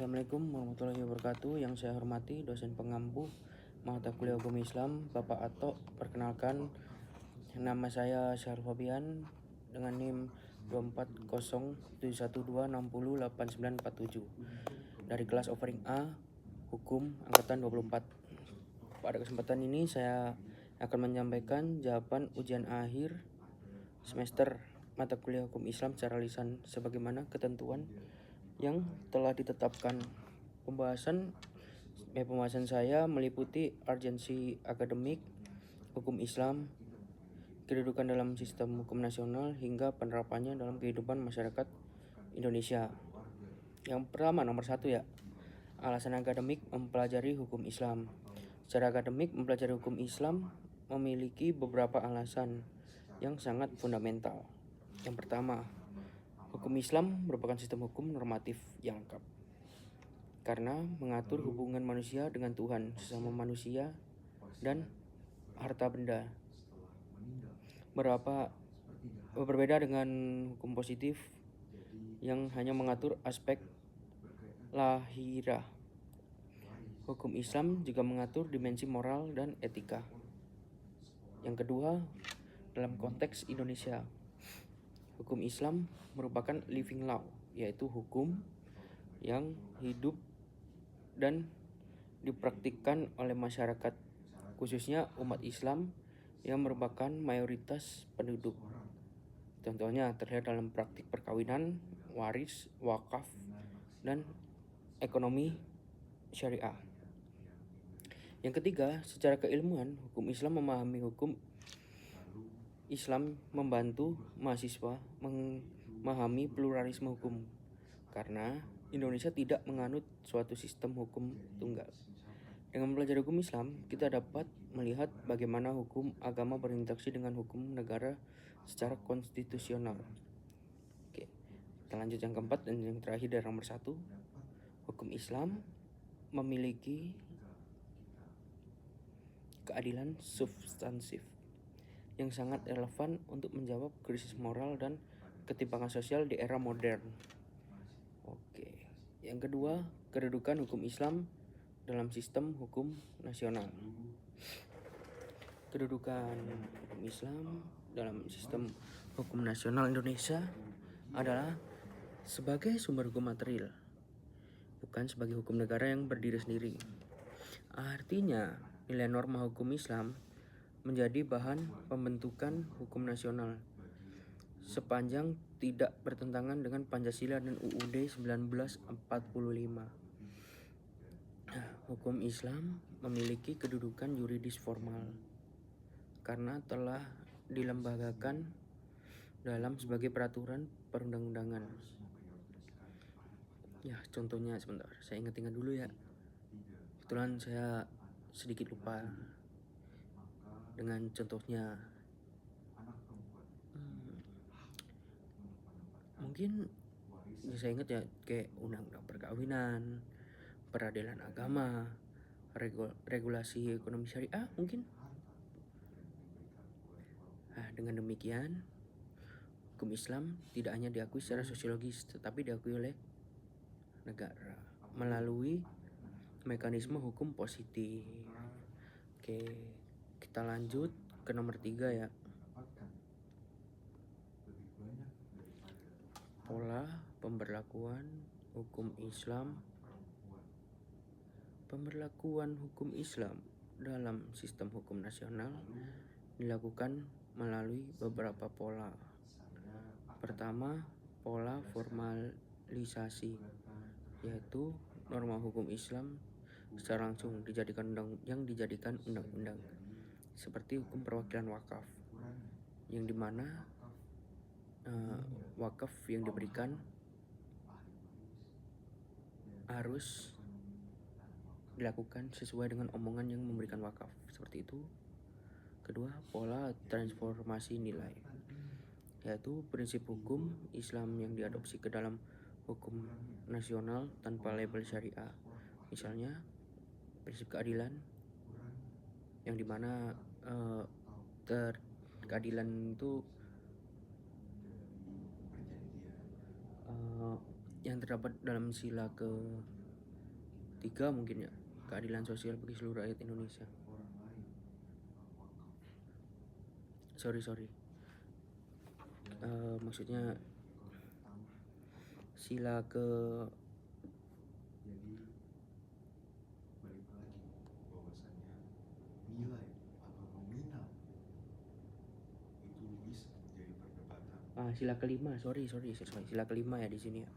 Assalamualaikum warahmatullahi wabarakatuh. Yang saya hormati dosen pengampu mata kuliah hukum Islam Bapak Ato. Perkenalkan, nama saya Syahrul Fabian dengan NIM 24071260897 dari kelas offering A Hukum Angkatan 24. Pada kesempatan ini saya akan menyampaikan jawaban ujian akhir semester mata kuliah hukum Islam secara lisan sebagaimana ketentuan yang telah ditetapkan. Pembahasan saya meliputi urgensi akademik, hukum Islam, kedudukan dalam sistem hukum nasional, hingga penerapannya dalam kehidupan masyarakat Indonesia. Yang pertama, nomor 1 ya, alasan akademik mempelajari hukum Islam. Secara akademik, mempelajari hukum Islam memiliki beberapa alasan yang sangat fundamental. Yang pertama, hukum Islam merupakan sistem hukum normatif yang lengkap karena mengatur hubungan manusia dengan Tuhan, sesama manusia, dan harta benda. Berbeda dengan hukum positif yang hanya mengatur aspek lahiriah. Hukum Islam juga mengatur dimensi moral dan etika. Yang kedua, dalam konteks Indonesia, hukum Islam merupakan living law, yaitu hukum yang hidup dan dipraktikkan oleh masyarakat, khususnya umat Islam yang merupakan mayoritas penduduk. Contohnya terlihat dalam praktik perkawinan, waris, wakaf, dan ekonomi syariah. Yang ketiga, secara keilmuan, hukum Islam memahami hukum Islam membantu mahasiswa memahami pluralisme hukum karena Indonesia tidak menganut suatu sistem hukum tunggal. Dengan mempelajari hukum Islam, kita dapat melihat bagaimana hukum agama berinteraksi dengan hukum negara secara konstitusional. Oke, kita lanjut yang keempat dan yang terakhir dari nomor 1. Hukum Islam memiliki keadilan substansif yang sangat relevan untuk menjawab krisis moral dan ketimpangan sosial di era modern. Oke, yang kedua, kedudukan hukum Islam dalam sistem hukum nasional. Kedudukan hukum Islam dalam sistem hukum nasional Indonesia adalah sebagai sumber hukum material, bukan sebagai hukum negara yang berdiri sendiri. Artinya, nilai norma hukum Islam menjadi bahan pembentukan hukum nasional sepanjang tidak bertentangan dengan Pancasila dan UUD 1945. Hukum Islam memiliki kedudukan yuridis formal karena telah dilembagakan dalam sebagai peraturan perundang-undangan. Ya, contohnya sebentar, saya ingat-ingat dulu ya. Kebetulan saya sedikit lupa dengan contohnya. Mungkin saya ingat ya, kayak undang-undang perkawinan, peradilan agama, regulasi ekonomi syariah mungkin. Dengan demikian, hukum Islam tidak hanya diakui secara sosiologis, tetapi diakui oleh negara melalui mekanisme hukum positif. Oke, kita lanjut ke nomor 3 ya. Pola pemberlakuan hukum Islam. Pemberlakuan hukum Islam dalam sistem hukum nasional dilakukan melalui beberapa pola. Pertama, pola formalisasi, yaitu norma hukum Islam secara langsung dijadikan undang-undang, seperti hukum perwakilan wakaf, yang dimana wakaf yang diberikan harus dilakukan sesuai dengan omongan yang memberikan wakaf, seperti itu. Kedua, pola transformasi nilai, yaitu prinsip hukum Islam yang diadopsi ke dalam hukum nasional tanpa label syariah. Misalnya prinsip keadilan, yang dimana keadilan itu yang terdapat dalam sila ke 3 mungkin ya, keadilan sosial bagi seluruh rakyat Indonesia. Sorry. Maksudnya sila ke sila kelima, sorry, sila kelima ya di sini ya.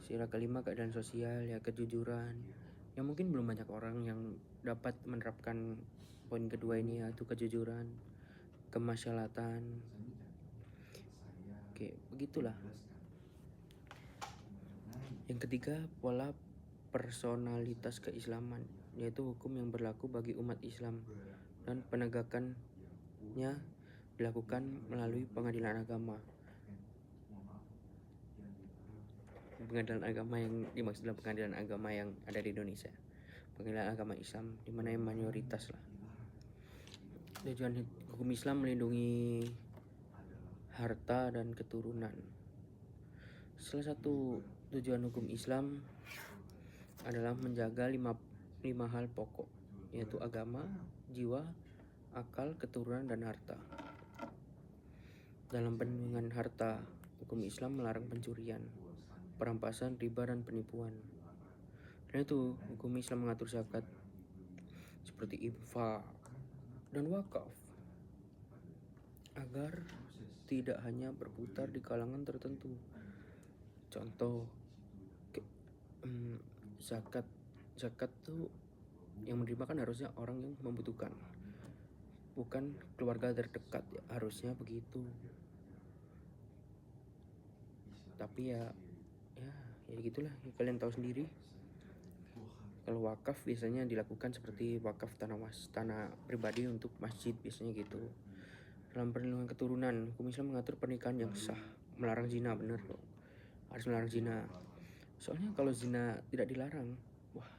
Sila kelima keadilan sosial ya, kejujuran. Ya mungkin belum banyak orang yang dapat menerapkan poin kedua ini, yaitu kejujuran, kemaslahatan. Oke, begitulah. Yang ketiga, pola personalitas keislaman, yaitu hukum yang berlaku bagi umat Islam dan penegakannya dilakukan melalui pengadilan agama. Pengadilan agama yang dimaksud adalah pengadilan agama yang ada di Indonesia, pengadilan agama Islam, di mana yang mayoritas lah. Tujuan hukum Islam melindungi harta dan keturunan. Salah satu tujuan hukum Islam adalah menjaga lima hal pokok, yaitu agama, jiwa, akal, keturunan, dan harta. Dalam perlindungan harta, hukum Islam melarang pencurian, perampasan, riba, dan penipuan. Dan itu hukum Islam mengatur zakat seperti infak dan wakaf agar tidak hanya berputar di kalangan tertentu. Contoh, zakat tuh yang menerima kan harusnya orang yang membutuhkan, bukan keluarga terdekat ya, harusnya begitu. Tapi ya gitulah, ya, kalian tahu sendiri. Kalau wakaf biasanya dilakukan seperti wakaf tanah pribadi untuk masjid, biasanya gitu. Dalam perlindungan keturunan, hukum Islam mengatur pernikahan yang sah, melarang zina, bener loh, harus melarang zina. Soalnya kalau zina tidak dilarang, wah,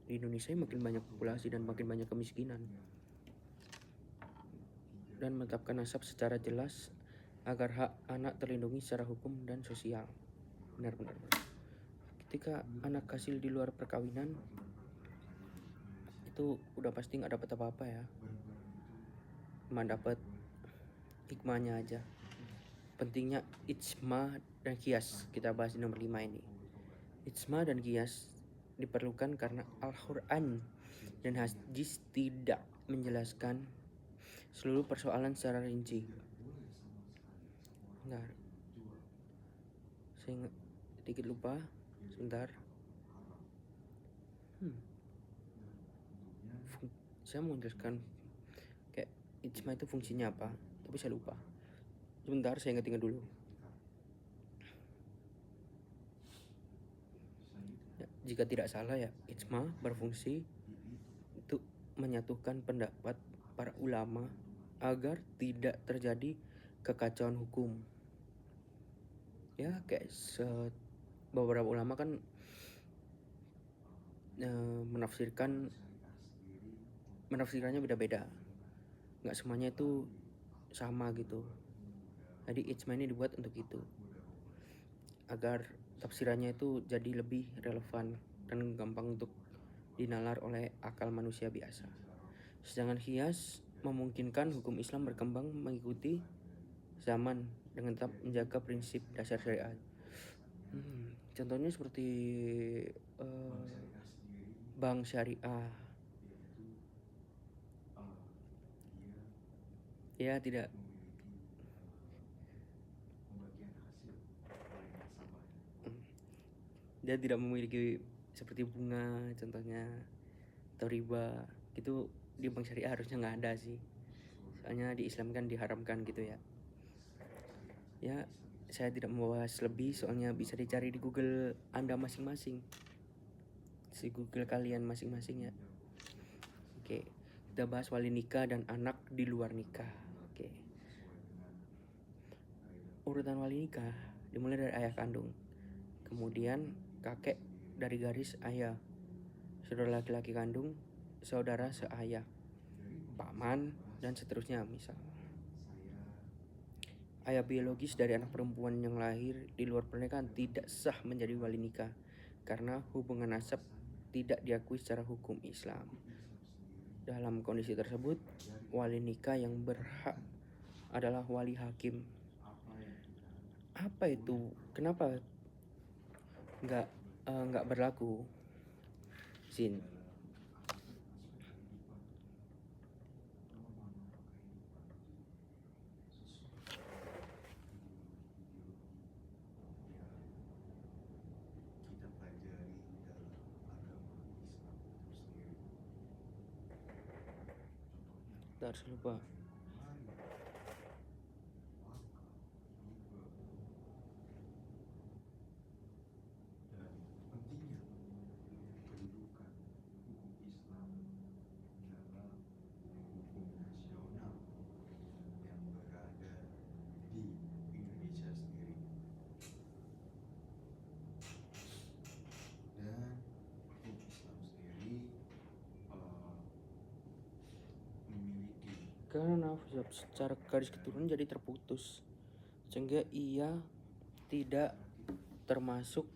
di Indonesia makin banyak populasi dan makin banyak kemiskinan. Dan menetapkan nasab secara jelas agar hak anak terlindungi secara hukum dan sosial. Benar. Ketika anak hasil di luar perkawinan, itu udah pasti nggak dapat apa-apa ya, cuma dapat hikmahnya aja. Pentingnya ijma dan qiyas, kita bahas di nomor 5 ini. Ijma dan qiyas diperlukan karena Al-Quran dan hadis tidak menjelaskan seluruh persoalan secara rinci. Bentar, saya sedikit lupa, sebentar. Saya mau menjelaskan kayak ijma itu fungsinya apa, tapi saya lupa. Sebentar, saya ingat dulu. Ya, jika tidak salah ya, ijma berfungsi untuk menyatukan pendapat para ulama agar tidak terjadi kekacauan hukum. Ya, kayak beberapa ulama kan menafsirkannya beda-beda, nggak semuanya itu sama gitu. Jadi ijma ini dibuat untuk itu, agar tafsirannya itu jadi lebih relevan dan gampang untuk dinalar oleh akal manusia biasa. Sedangkan qiyas memungkinkan hukum Islam berkembang mengikuti zaman dengan tetap menjaga prinsip dasar syariat. Contohnya seperti bank syariah. Ya, tidak. Dia tidak memiliki seperti bunga contohnya, atau riba gitu. Di bank syariah harusnya nggak ada sih, soalnya di Islam kan diharamkan gitu ya. Ya, saya tidak membahas lebih soalnya bisa dicari di Google Anda masing-masing, si Google kalian masing-masing ya. Oke, kita bahas wali nikah dan anak di luar nikah. Oke, urutan wali nikah dimulai dari ayah kandung, kemudian kakek dari garis ayah, saudara laki-laki kandung, saudara seayah, paman, dan seterusnya. Misal ayah biologis dari anak perempuan yang lahir di luar pernikahan tidak sah menjadi wali nikah karena hubungan nasab tidak diakui secara hukum Islam. Dalam kondisi tersebut, wali nikah yang berhak adalah wali hakim. Apa itu? Kenapa nggak berlaku? Sin. Harus lupa. Karena nasab secara garis keturunan jadi terputus, sehingga ia tidak termasuk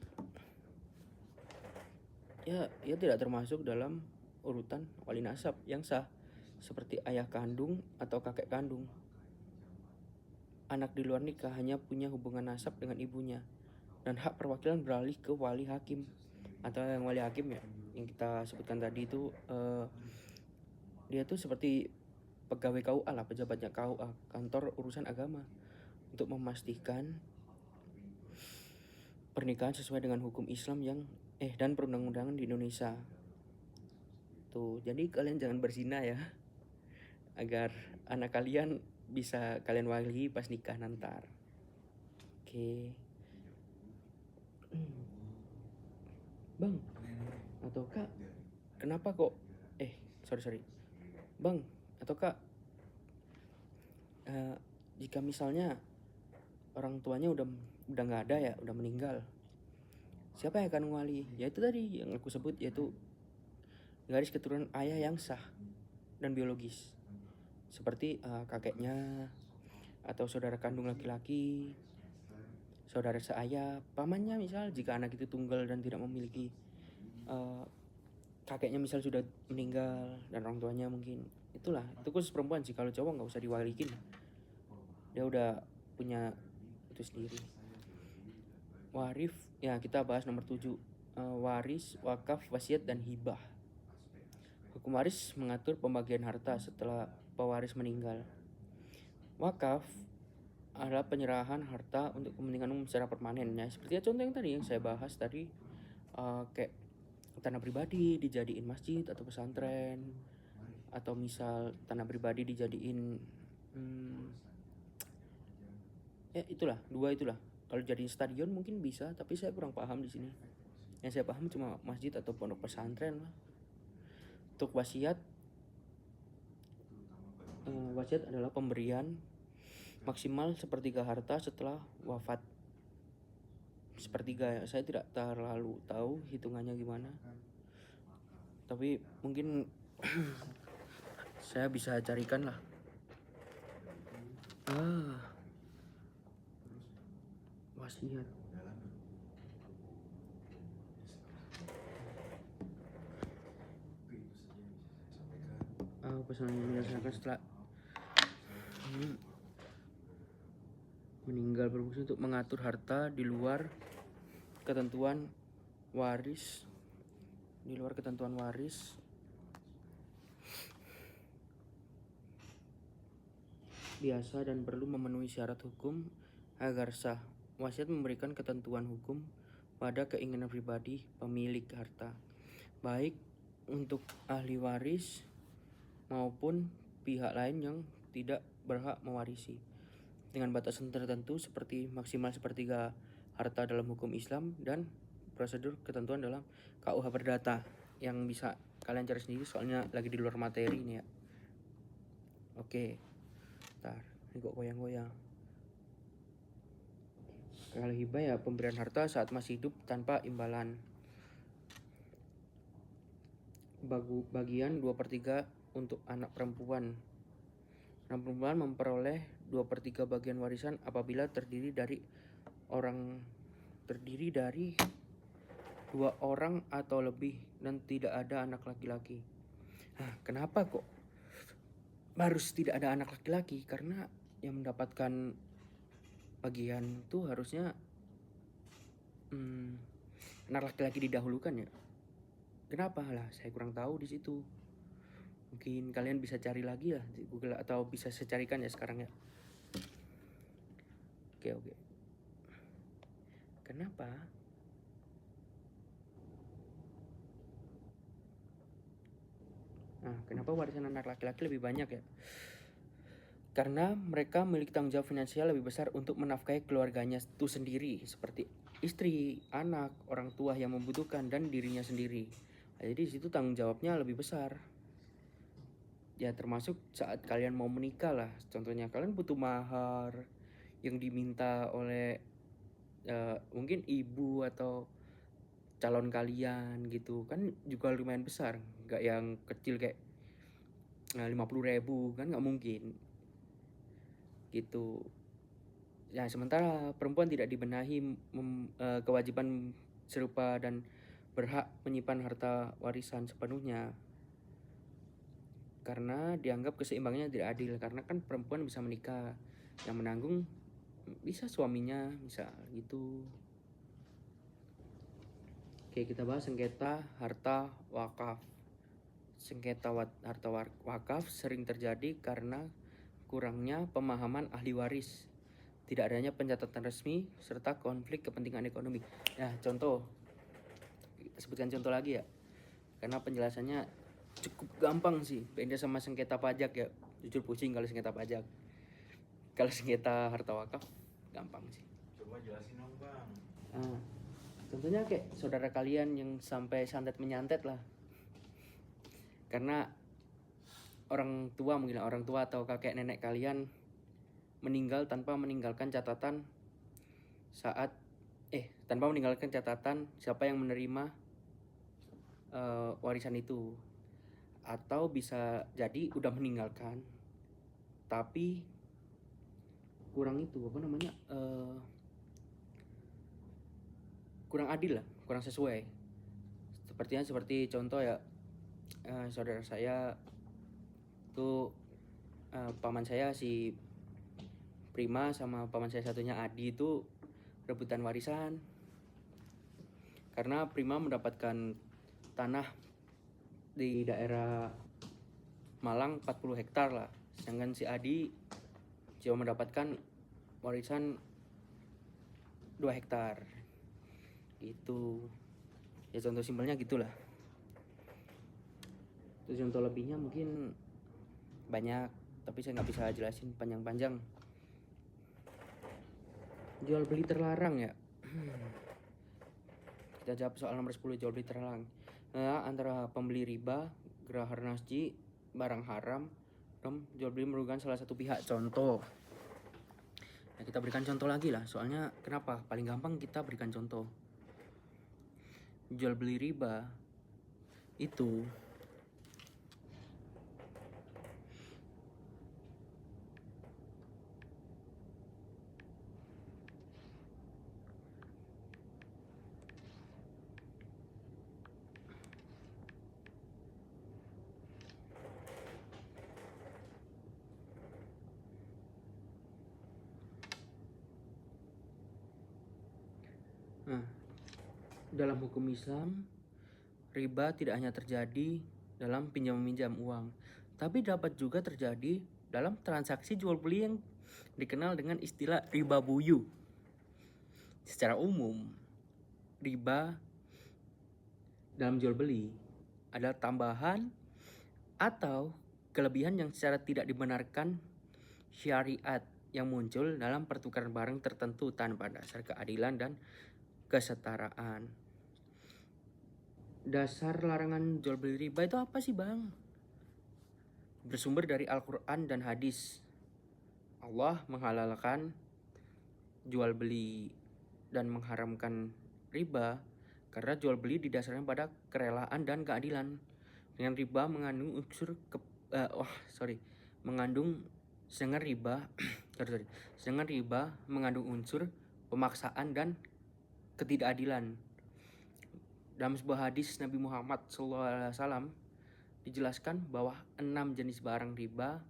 tidak termasuk dalam urutan wali nasab yang sah seperti ayah kandung atau kakek kandung. Anak di luar nikah hanya punya hubungan nasab dengan ibunya dan hak perwakilan beralih ke wali hakim atau yang wali hakim ya yang kita sebutkan tadi itu dia tuh seperti pegawai KUA lah, pejabatnya KUA, kantor urusan agama, untuk memastikan pernikahan sesuai dengan hukum Islam dan perundang-undangan di Indonesia. Tuh, jadi kalian jangan berzina ya, agar anak kalian bisa kalian wali pas nikah nanti. Oke. Bang, atau kak, kenapa kok? Sorry. Bang, atau kak, jika misalnya orang tuanya udah nggak ada ya, udah meninggal, siapa yang akan wali? Ya itu tadi yang aku sebut, yaitu garis keturunan ayah yang sah dan biologis, seperti kakeknya atau saudara kandung laki-laki, saudara seayah, pamannya misal jika anak itu tunggal dan tidak memiliki kakeknya misal sudah meninggal dan orang tuanya mungkin, itulah, itu khusus perempuan sih. Kalau cowok nggak usah diwalikin, dia udah punya itu sendiri. Warif ya, kita bahas nomor 7, waris, wakaf, wasiat, dan hibah. Hukum waris mengatur pembagian harta setelah pewaris meninggal. Wakaf adalah penyerahan harta untuk kepentingan umum secara permanen ya, seperti contoh yang tadi yang saya bahas tadi, kayak tanah pribadi dijadiin masjid atau pesantren, atau misal tanah pribadi dijadiin itulah, dua itulah. Kalau jadiin stadion mungkin bisa, tapi saya kurang paham di sini. Yang saya paham cuma masjid atau pondok pesantren lah. Untuk wasiat, wasiat adalah pemberian maksimal sepertiga harta setelah wafat. Sepertiga ya, saya tidak terlalu tahu hitungannya gimana, tapi mungkin saya bisa carikan lah. Wasiat. Pesan yang dilaksanakan setelah meninggal berfungsi untuk mengatur harta di luar ketentuan waris, biasa dan perlu memenuhi syarat hukum agar sah. Wasiat memberikan ketentuan hukum pada keinginan pribadi pemilik harta, baik untuk ahli waris maupun pihak lain yang tidak berhak mewarisi, dengan batasan tertentu seperti maksimal sepertiga harta dalam hukum Islam dan prosedur ketentuan dalam KUH Perdata yang bisa kalian cari sendiri, soalnya lagi di luar materi ini ya. Oke, ntar ini kok goyang-goyang. Kalau hibah ya pemberian harta saat masih hidup tanpa imbalan. Bagian 2/3 untuk anak perempuan. Anak perempuan memperoleh 2/3 bagian warisan apabila terdiri dari 2 orang atau lebih dan tidak ada anak laki-laki. Nah, kenapa kok harus tidak ada anak laki-laki? Karena yang mendapatkan bagian tuh harusnya anak laki-laki didahulukan ya. Kenapa lah? Saya kurang tahu di situ. Mungkin kalian bisa cari lagi lah di Google atau bisa saya carikan ya sekarang ya. Oke. Kenapa? Nah, kenapa warisan anak laki-laki lebih banyak ya? Karena mereka memiliki tanggung jawab finansial lebih besar untuk menafkahi keluarganya itu sendiri, seperti istri, anak, orang tua yang membutuhkan, dan dirinya sendiri. Nah, jadi di situ tanggung jawabnya lebih besar. Ya termasuk saat kalian mau menikah lah. Contohnya kalian butuh mahar yang diminta oleh mungkin ibu atau calon kalian gitu. Kan juga lumayan besar. Nggak yang kecil kayak 50.000 kan nggak mungkin. Gitu. Ya, sementara perempuan tidak dibenahi kewajiban serupa dan berhak menyimpan harta warisan sepenuhnya karena dianggap keseimbangannya tidak adil, karena kan perempuan bisa menikah, yang menanggung bisa suaminya, misal gitu. Oke, kita bahas sengketa harta wakaf. Sengketa harta wakaf sering terjadi karena kurangnya pemahaman ahli waris, tidak adanya pencatatan resmi, serta konflik kepentingan ekonomi. Nah, contoh, sebutkan contoh lagi ya, karena penjelasannya cukup gampang sih, beda sama sengketa pajak ya. Jujur pusing kalau sengketa pajak. Kalau sengketa harta wakaf gampang sih. Coba jelasin dong bang. Contohnya kayak saudara kalian yang sampai santet menyantet lah, karena orang tua atau kakek nenek kalian meninggal tanpa meninggalkan catatan siapa yang menerima warisan itu, atau bisa jadi udah meninggalkan tapi kurang kurang adil lah, kurang sesuai. Seperti contoh ya, saudara saya tuh paman saya si Prima sama paman saya satunya Adi itu rebutan warisan karena Prima mendapatkan tanah di daerah Malang 40 hektar lah, sedangkan si Adi cuma mendapatkan warisan 2 hektar gitu ya. Contoh simpelnya gitulah. Terus contoh lebihnya mungkin banyak, tapi saya nggak bisa jelasin panjang-panjang. Jual beli terlarang ya. Kita jawab soal nomor 10, jual beli terlarang. Antara pembeli riba, gerah nasji, barang haram, jual beli merugikan salah satu pihak. Contoh. Nah, kita berikan contoh lagi lah, soalnya kenapa? Paling gampang kita berikan contoh. Jual beli riba itu dalam hukum Islam, riba tidak hanya terjadi dalam pinjam-meminjam uang, tapi dapat juga terjadi dalam transaksi jual beli yang dikenal dengan istilah riba buyu. Secara umum, riba dalam jual beli adalah tambahan atau kelebihan yang secara tidak dibenarkan syariat yang muncul dalam pertukaran barang tertentu tanpa dasar keadilan dan kesetaraan. Dasar larangan jual beli riba itu apa sih bang? Bersumber dari Al-Quran dan hadis. Allah menghalalkan jual beli dan mengharamkan riba karena jual beli didasarkan pada kerelaan dan keadilan. Dengan riba mengandung unsur sedangkan riba Sedangkan riba mengandung unsur pemaksaan dan ketidakadilan. Dalam sebuah hadis Nabi Muhammad SAW dijelaskan bahwa 6 jenis barang riba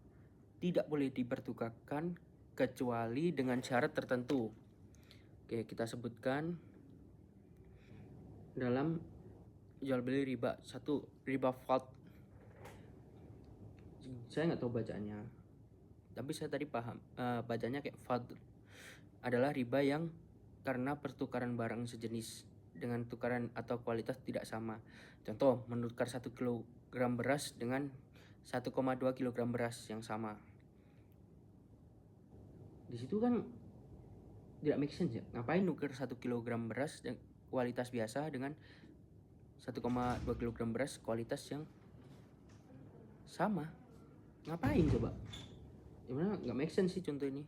tidak boleh dipertukarkan kecuali dengan syarat tertentu. Oke, kita sebutkan dalam jual beli riba. 1, riba fadl. Saya nggak tahu bacaannya, tapi saya tadi paham bacanya kayak fadl. Adalah riba yang karena pertukaran barang sejenis dengan tukaran atau kualitas tidak sama. Contoh, menukar 1 kilogram beras dengan 1,2 kilogram beras yang sama. Di situ kan tidak make sense ya. Ngapain nuker 1 kilogram beras dan kualitas biasa dengan 1,2 kilogram beras kualitas yang sama? Ngapain coba? Gimana nggak make sense sih contoh ini.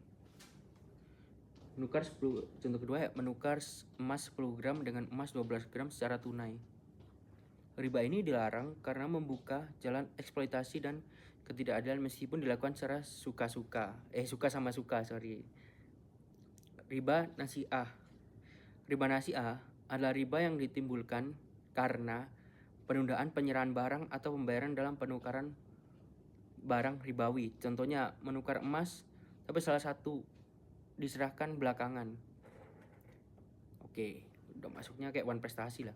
Menukar 10, contoh kedua ya, menukar emas 10 gram dengan emas 12 gram secara tunai. Riba ini dilarang karena membuka jalan eksploitasi dan ketidakadilan meskipun dilakukan secara suka-suka. Riba nasi'ah. Riba nasi'ah adalah riba yang ditimbulkan karena penundaan penyerahan barang atau pembayaran dalam penukaran barang ribawi. Contohnya menukar emas tapi salah satu diserahkan belakangan. Oke, udah masuknya kayak one prestasi lah.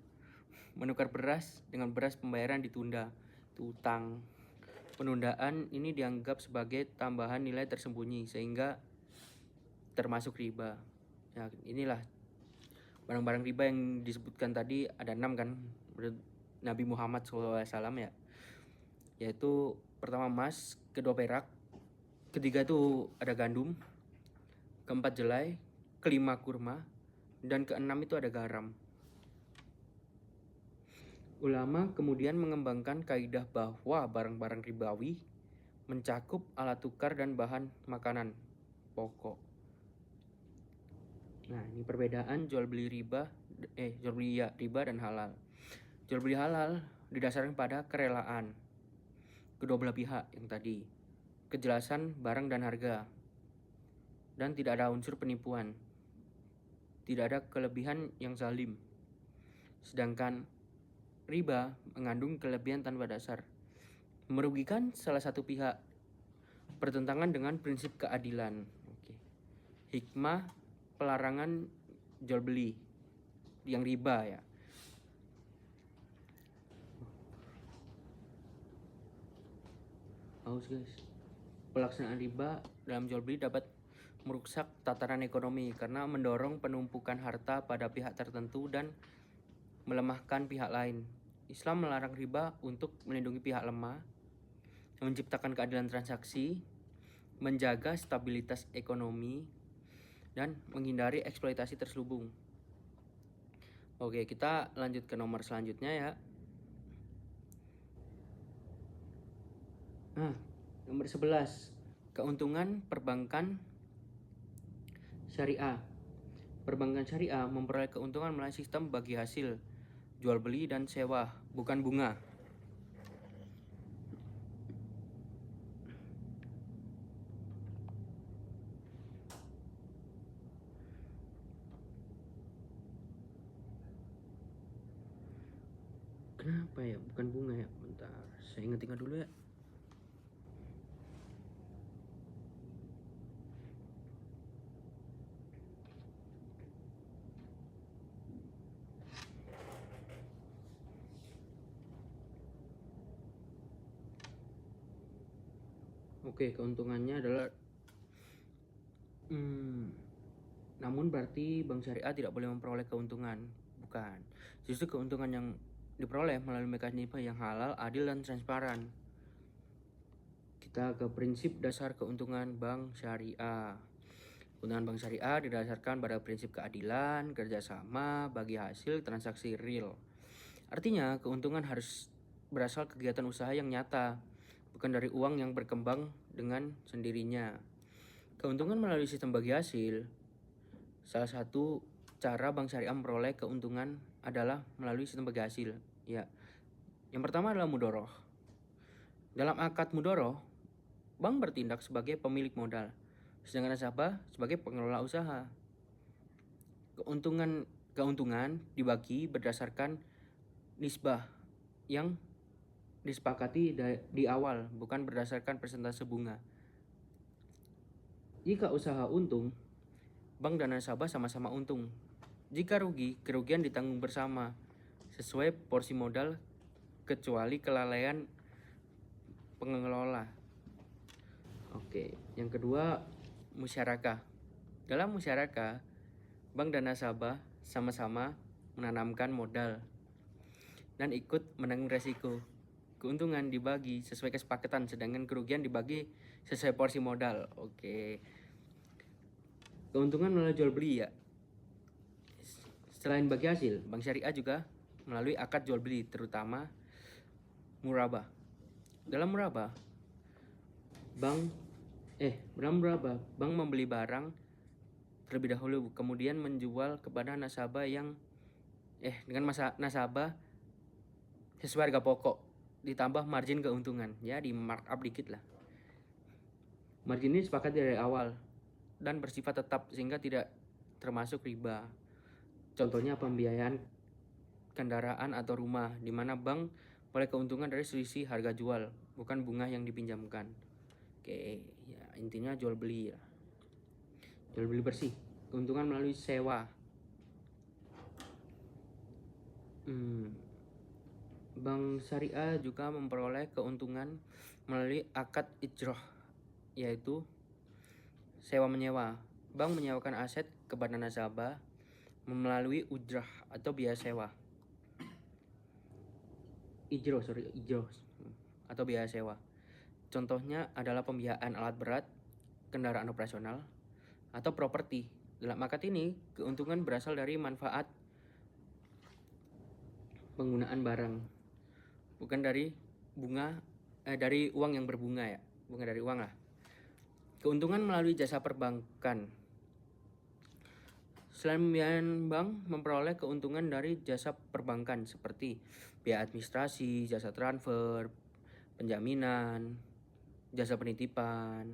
Menukar beras dengan beras pembayaran ditunda, itu utang. Penundaan ini dianggap sebagai tambahan nilai tersembunyi sehingga termasuk riba. Ya, inilah barang-barang riba yang disebutkan tadi, ada 6 kan menurut Nabi Muhammad SAW ya. Yaitu pertama emas, kedua perak, ketiga itu ada gandum, keempat jelai, kelima kurma, dan keenam itu ada garam. Ulama kemudian mengembangkan kaidah bahwa barang-barang ribawi mencakup alat tukar dan bahan makanan pokok. Nah, ini perbedaan jual beli riba dan halal. Jual beli halal didasarkan pada kerelaan kedua belah pihak yang tadi, kejelasan barang dan harga, dan tidak ada unsur penipuan. Tidak ada kelebihan yang zalim. Sedangkan riba mengandung kelebihan tanpa dasar, merugikan salah satu pihak, bertentangan dengan prinsip keadilan. Oke. Hikmah pelarangan jual beli yang riba ya. Haus guys. Pelaksanaan riba dalam jual beli dapat merusak tataran ekonomi karena mendorong penumpukan harta pada pihak tertentu dan melemahkan pihak lain. Islam melarang riba untuk melindungi pihak lemah, menciptakan keadilan transaksi, menjaga stabilitas ekonomi, dan menghindari eksploitasi terselubung. Oke, kita lanjut ke nomor selanjutnya ya. Nomor 11. Keuntungan perbankan syariah. Perbankan syariah memperoleh keuntungan melalui sistem bagi hasil, jual beli dan sewa, bukan bunga. Kenapa ya? Bukan bunga ya? Bentar, saya ingat-ingat dulu ya. Oke, keuntungannya adalah namun berarti bank syariah tidak boleh memperoleh keuntungan. Bukan. Justru keuntungan yang diperoleh melalui mekanisme yang halal, adil, dan transparan. Kita ke prinsip dasar keuntungan bank syariah. Keuntungan bank syariah didasarkan pada prinsip keadilan, kerjasama, bagi hasil, transaksi real. Artinya, keuntungan harus berasal kegiatan usaha yang nyata, bukan dari uang yang berkembang dengan sendirinya. Keuntungan melalui sistem bagi hasil. Salah satu cara bank syariah memperoleh keuntungan adalah melalui sistem bagi hasil. Ya. Yang pertama adalah mudoroh. Dalam akad mudoroh, bank bertindak sebagai pemilik modal. sedangkan nasabah sebagai pengelola usaha. Keuntungan dibagi berdasarkan nisbah yang disepakati di awal, bukan berdasarkan persentase bunga. Jika usaha untung, bank dan nasabah sama-sama untung. Jika rugi, kerugian ditanggung bersama sesuai porsi modal kecuali kelalaian pengelola. Oke, yang kedua, musyarakah. Dalam musyarakah, bank dan nasabah sama-sama menanamkan modal dan ikut menanggung resiko. Keuntungan dibagi sesuai kesepakatan, sedangkan kerugian dibagi sesuai porsi modal. Oke. Keuntungan melalui jual beli ya. Selain bagi hasil, Bank Syariah juga melalui akad jual beli, terutama murabah. Dalam murabah, bank membeli barang terlebih dahulu, kemudian menjual kepada nasabah dengan nasabah sesuai harga pokok ditambah margin keuntungan, ya di markup dikit lah. Margin ini sepakat dari awal dan bersifat tetap sehingga tidak termasuk riba. Contohnya pembiayaan kendaraan atau rumah, di mana bank boleh keuntungan dari selisih harga jual, bukan bunga yang dipinjamkan. Oke, ya intinya jual beli ya. Jual beli bersih. Keuntungan melalui sewa. Bank Syariah juga memperoleh keuntungan melalui akad ijroh, yaitu sewa menyewa. Bank menyewakan aset kepada nasabah melalui ujrah atau biaya sewa. Ijroh atau biaya sewa. Contohnya adalah pembiayaan alat berat, kendaraan operasional, atau properti. Dalam akad ini, keuntungan berasal dari manfaat penggunaan barang, bukan dari dari uang yang berbunga ya, bukan dari uang lah. Keuntungan melalui jasa perbankan. Selain pembiayaan, bank memperoleh keuntungan dari jasa perbankan seperti biaya administrasi, jasa transfer, penjaminan, jasa penitipan.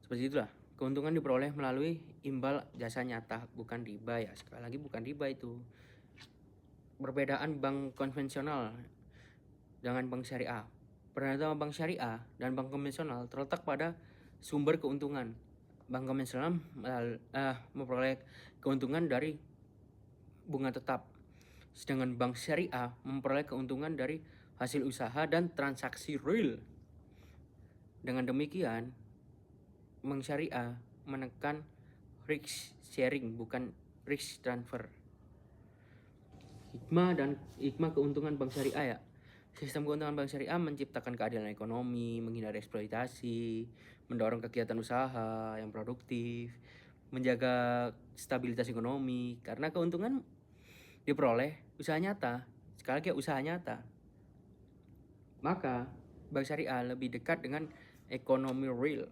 Seperti itulah. Keuntungan diperoleh melalui imbal jasa nyata, bukan riba ya. Sekali lagi bukan riba itu. Perbedaan bank konvensional dengan bank syariah. Perbedaan bank syariah dan bank konvensional terletak pada sumber keuntungan. Bank konvensional memperoleh keuntungan dari bunga tetap, sedangkan bank syariah memperoleh keuntungan dari hasil usaha dan transaksi real. Dengan demikian, bank syariah menekan risk sharing, bukan risk transfer. Hikmah keuntungan bank syariah ya. Sistem keuntungan bank syariah menciptakan keadilan ekonomi, menghindari eksploitasi, mendorong kegiatan usaha yang produktif, menjaga stabilitas ekonomi, karena keuntungan diperoleh usaha nyata. Sekali lagi usaha nyata. Maka bank syariah lebih dekat dengan ekonomi real.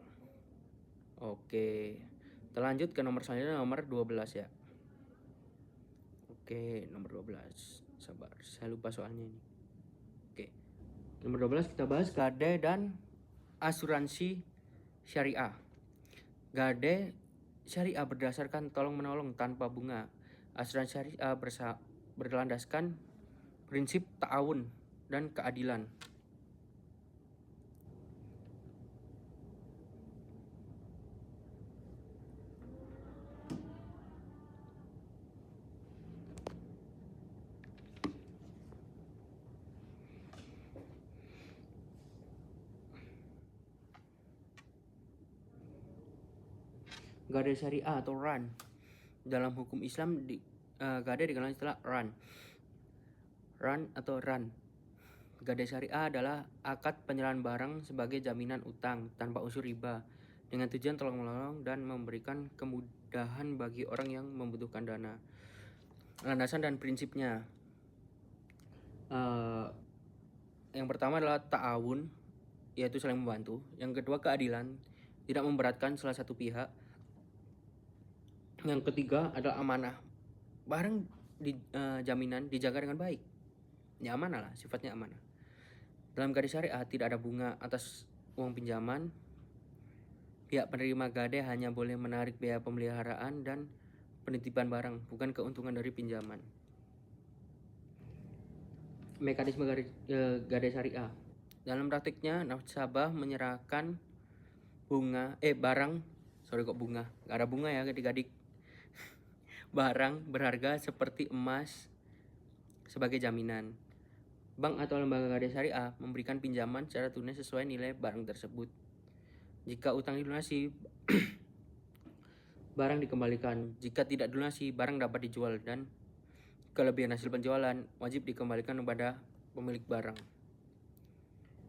Oke, kita lanjut ke nomor selanjutnya, nomor 12 ya. Oke, nomor 12. Sabar, saya lupa soalnya ini. Oke. Nomor 12 kita bahas gade dan asuransi syariah. Gade syariah berdasarkan tolong-menolong tanpa bunga. Asuransi syariah berlandaskan prinsip ta'awun dan keadilan. Gade syariah atau RAN. Dalam hukum Islam gade dikenal istilah RAN. RAN atau RAN. Gade syariah adalah akad penyerahan barang sebagai jaminan utang tanpa unsur riba, dengan tujuan tolong-menolong dan memberikan kemudahan bagi orang yang membutuhkan dana. Landasan dan prinsipnya. Yang pertama adalah ta'awun, yaitu saling membantu. Yang kedua keadilan, tidak memberatkan salah satu pihak. Yang ketiga adalah amanah. Barang jaminan dijaga dengan baik. Ya amanah lah, sifatnya amanah. Dalam gade syariah tidak ada bunga atas uang pinjaman Pihak penerima gadai hanya boleh menarik biaya pemeliharaan dan penitipan barang, bukan keuntungan dari pinjaman. Mekanisme gadai syariah. Dalam praktiknya, nasabah menyerahkan barang nggak ada bunga ya adik-adik. Barang berharga seperti emas sebagai jaminan. Bank atau lembaga gadai syariah memberikan pinjaman secara tunai sesuai nilai barang tersebut. Jika utang dilunasi, barang dikembalikan. Jika tidak dilunasi, barang dapat dijual dan kelebihan hasil penjualan wajib dikembalikan kepada pemilik barang.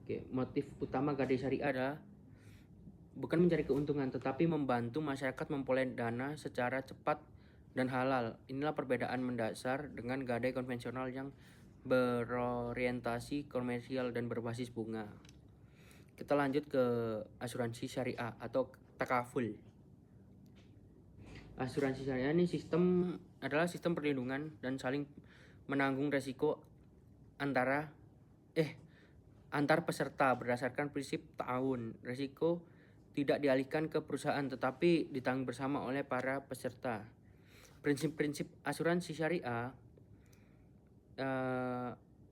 Oke, motif utama gadai syariah adalah bukan mencari keuntungan, tetapi membantu masyarakat memperoleh dana secara cepat dan halal. Inilah perbedaan mendasar dengan gadai konvensional yang berorientasi komersial dan berbasis bunga. Kita lanjut ke asuransi syariah atau takaful. Asuransi syariah ini adalah sistem perlindungan dan saling menanggung resiko antar peserta berdasarkan prinsip ta'awun. Resiko tidak dialihkan ke perusahaan tetapi ditanggung bersama oleh para peserta. Prinsip-prinsip asuransi syariah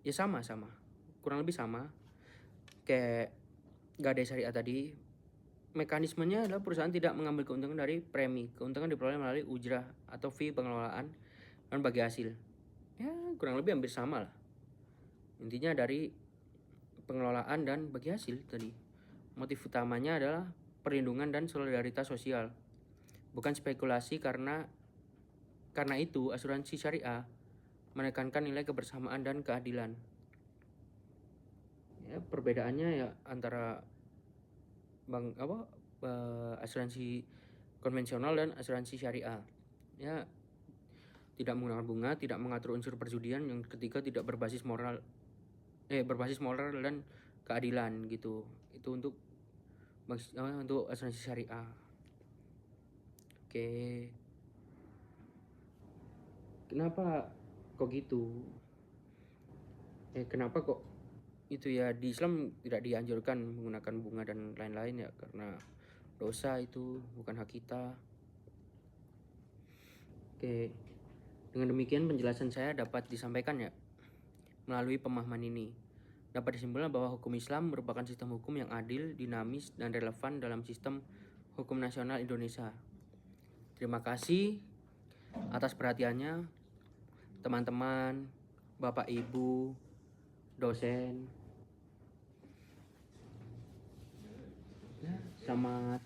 ya sama, kurang lebih sama kayak gadai syariah tadi. Mekanismenya adalah perusahaan tidak mengambil keuntungan dari premi. Keuntungan diperoleh melalui ujrah atau fee pengelolaan dan bagi hasil. Ya kurang lebih hampir sama lah. Intinya dari pengelolaan dan bagi hasil tadi. Motif utamanya adalah perlindungan dan solidaritas sosial, bukan spekulasi. Karena itu asuransi syariah menekankan nilai kebersamaan dan keadilan. Ya, perbedaannya ya antara asuransi konvensional dan asuransi syariah. Ya, tidak menggunakan bunga, tidak mengatur unsur perjudian yang ketiga tidak berbasis moral dan keadilan gitu. Itu untuk asuransi syariah. Oke. Kenapa kok gitu? Kenapa kok itu ya di Islam tidak dianjurkan menggunakan bunga dan lain-lain ya, karena dosa itu bukan hak kita. Oke. Dengan demikian penjelasan saya dapat disampaikan ya. Melalui pemahaman ini dapat disimpulkan bahwa hukum Islam merupakan sistem hukum yang adil, dinamis, dan relevan dalam sistem hukum nasional Indonesia. Terima kasih atas perhatiannya teman-teman, Bapak Ibu, dosen. Ya, selamat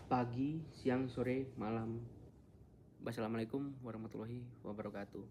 pagi, siang, sore, malam. Wassalamualaikum warahmatullahi wabarakatuh.